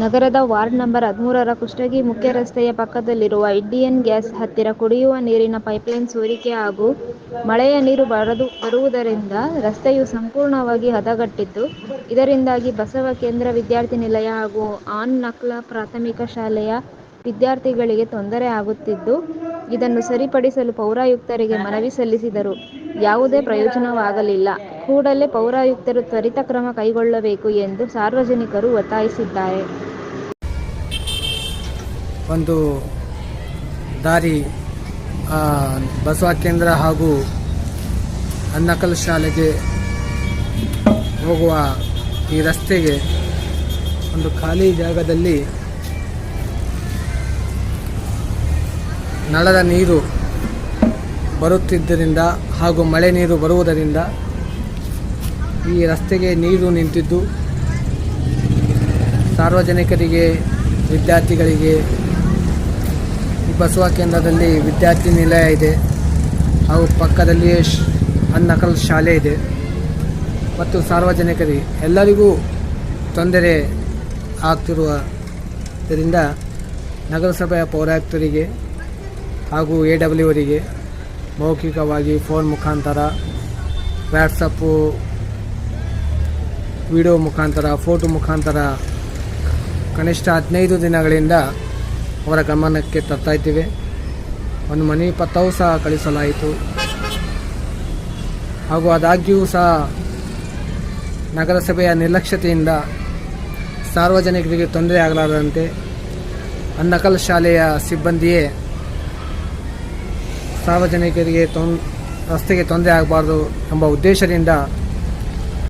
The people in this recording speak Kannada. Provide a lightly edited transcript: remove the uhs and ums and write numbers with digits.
ನಗರದ ವಾರ್ಡ್ ನಂಬರ್ 13ರ ಕುಷ್ಟಗಿ ಮುಖ್ಯ ರಸ್ತೆಯ ಪಕ್ಕದಲ್ಲಿರುವ ಇಂಡಿಯನ್ ಗ್ಯಾಸ್ ಹತ್ತಿರ ಕುಡಿಯುವ ನೀರಿನ ಪೈಪ್ಲೈನ್ ಸೋರಿಕೆ ಹಾಗೂ ಮಳೆಯ ನೀರು ಬರುವುದರಿಂದ ರಸ್ತೆಯು ಸಂಪೂರ್ಣವಾಗಿ ಹದಗೆಟ್ಟಿದ್ದು, ಇದರಿಂದಾಗಿ ಬಸವ ಕೇಂದ್ರ ವಿದ್ಯಾರ್ಥಿ ನಿಲಯ ಹಾಗೂ ಆನ್ ನಕ್ಲ ಪ್ರಾಥಮಿಕ ಶಾಲೆಯ ವಿದ್ಯಾರ್ಥಿಗಳಿಗೆ ತೊಂದರೆ ಆಗುತ್ತಿದ್ದು, ಇದನ್ನು ಸರಿಪಡಿಸಲು ಪೌರಾಯುಕ್ತರಿಗೆ ಮನವಿ ಸಲ್ಲಿಸಿದರೂ ಯಾವುದೇ ಪ್ರಯೋಜನವಾಗಲಿಲ್ಲ. ಕೂಡಲೇ ಪೌರಾಯುಕ್ತರು ತ್ವರಿತ ಕ್ರಮ ಕೈಗೊಳ್ಳಬೇಕು ಎಂದು ಸಾರ್ವಜನಿಕರು ಒತ್ತಾಯಿಸಿದ್ದಾರೆ. ಒಂದು ದಾರಿ ಬಸವ ಕೇಂದ್ರ ಹಾಗೂ ಅನ್ನಕಲ್ ಶಾಲೆಗೆ ಹೋಗುವ ಈ ರಸ್ತೆಗೆ ಒಂದು ಖಾಲಿ ಜಾಗದಲ್ಲಿ ನಳದ ನೀರು ಬರುತ್ತಿದ್ದರಿಂದ ಹಾಗೂ ಮಳೆ ನೀರು ಬರುವುದರಿಂದ ಈ ರಸ್ತೆಗೆ ನೀರು ನಿಂತಿದ್ದು ಸಾರ್ವಜನಿಕರಿಗೆ, ವಿದ್ಯಾರ್ಥಿಗಳಿಗೆ, ಈ ಬಸವ ಕೇಂದ್ರದಲ್ಲಿ ವಿದ್ಯಾರ್ಥಿ ನಿಲಯ ಇದೆ ಹಾಗೂ ಪಕ್ಕದಲ್ಲಿಯೇ ಅನ್ನಕಲ್ ಶಾಲೆ ಇದೆ ಮತ್ತು ಸಾರ್ವಜನಿಕರಿಗೆ ಎಲ್ಲರಿಗೂ ತೊಂದರೆ ಆಗ್ತಿರುವುದರಿಂದ ನಗರಸಭೆಯ ಪೌರಾಯುಕ್ತರಿಗೆ ಹಾಗೂ AWರಿಗೆ ಮೌಖಿಕವಾಗಿ ಫೋನ್ ಮುಖಾಂತರ, ವ್ಯಾಟ್ಸಪ್ಪು, ವಿಡಿಯೋ ಮುಖಾಂತರ, ಫೋಟೋ ಮುಖಾಂತರ ಕನಿಷ್ಠ 15 ದಿನಗಳಿಂದ ಅವರ ಗಮನಕ್ಕೆ ತರ್ತಾ ಇದ್ದೇವೆ. ಒಂದು ಮನವಿ ಪತ್ರವೂ ಸಹ ಕಳಿಸಲಾಯಿತು ಹಾಗೂ ಆದಾಗ್ಯೂ ಸಹ ನಗರಸಭೆಯ ನಿರ್ಲಕ್ಷ್ಯತೆಯಿಂದ ಸಾರ್ವಜನಿಕರಿಗೆ ತೊಂದರೆ ಆಗಲಾರದಂತೆ ಅನ್ನಕಲ್ ಶಾಲೆಯ ಸಿಬ್ಬಂದಿಯೇ ಸಾರ್ವಜನಿಕರಿಗೆ ರಸ್ತೆಗೆ ತೊಂದರೆ ಆಗಬಾರ್ದು ಎಂಬ ಉದ್ದೇಶದಿಂದ